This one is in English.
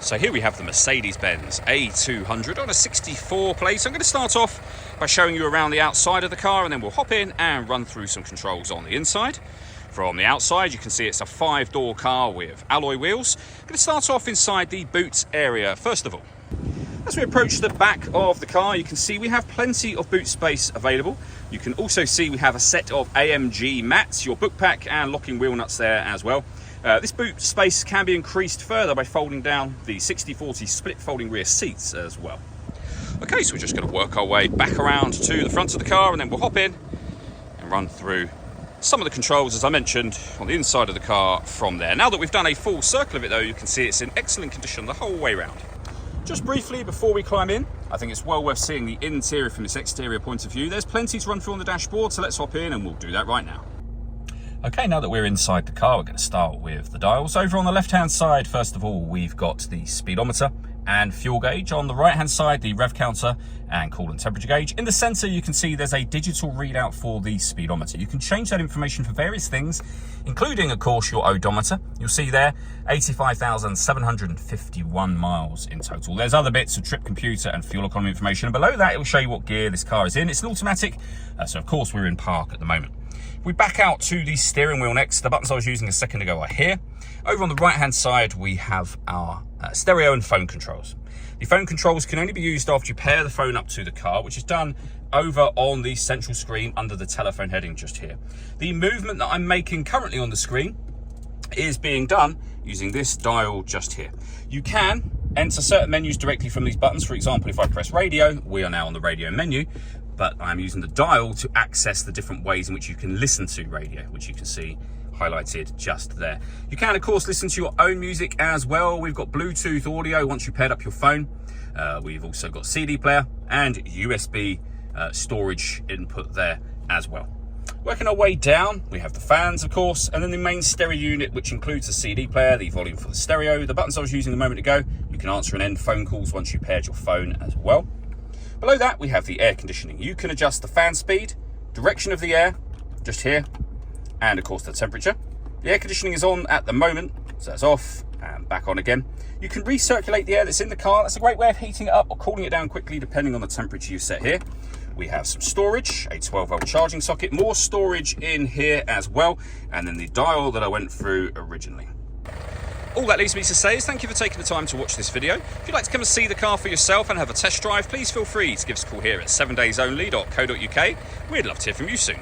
So here we have the Mercedes-Benz A200 on a 64 plate. So I'm going to start off by showing you around the outside of the car, and then we'll hop in and run through some controls on the inside. From the outside, you can see it's a 5-door car with alloy wheels. I'm going to start off inside the boot area first of all. As we approach the back of the car, you can see we have plenty of boot space available. You can also see we have a set of AMG mats, your book pack and locking wheel nuts there as well. This boot space can be increased further by folding down the 60/40 split folding rear seats as well. Okay, so we're just going to work our way back around to the front of the car, and then we'll hop in and run through some of the controls, as I mentioned, on the inside of the car from there. Now that we've done a full circle of it though, you can see it's in excellent condition the whole way around. Just briefly before we climb in, I think it's well worth seeing the interior from this exterior point of view. There's plenty to run through on the dashboard, so let's hop in and we'll do that right now. Okay, now that we're inside the car, we're going to start with the dials. Over on the left-hand side, first of all, we've got the speedometer and fuel gauge. On the right-hand side, the rev counter and coolant temperature gauge. In the center, you can see there's a digital readout for the speedometer. You can change that information for various things, including, of course, your odometer. You'll see there, 85,751 miles in total. There's other bits of trip computer and fuel economy information. And below that, it will show you what gear this car is in. It's an automatic, so of course, we're in park at the moment. We back out to the steering wheel next. The buttons I was using a second ago are here. Over on the right-hand side, we have our stereo and phone controls. The phone controls can only be used after you pair the phone up to the car, which is done over on the central screen under the telephone heading just here. The movement that I'm making currently on the screen is being done using this dial just here. You can enter certain menus directly from these buttons. For example, if I press radio, we are now on the radio menu, but I'm using the dial to access the different ways in which you can listen to radio, which you can see highlighted just there. You can, of course, listen to your own music as well. We've got Bluetooth audio once you paired up your phone. We've also got CD player and USB storage input there as well. Working our way down, we have the fans, of course, and then the main stereo unit, which includes the CD player, the volume for the stereo. The buttons I was using a moment ago, you can answer and end phone calls once you paired your phone as well. Below that, we have the air conditioning. You can adjust the fan speed, direction of the air, just here, and of course the temperature. The air conditioning is on at the moment, so that's off and back on again. You can recirculate the air that's in the car. That's a great way of heating it up or cooling it down quickly depending on the temperature you set here. We have some storage, a 12-volt charging socket, more storage in here as well, and then the dial that I went through originally. All that leaves me to say is thank you for taking the time to watch this video. If you'd like to come and see the car for yourself and have a test drive, please feel free to give us a call here at 7daysonly.co.uk. We'd love to hear from you soon.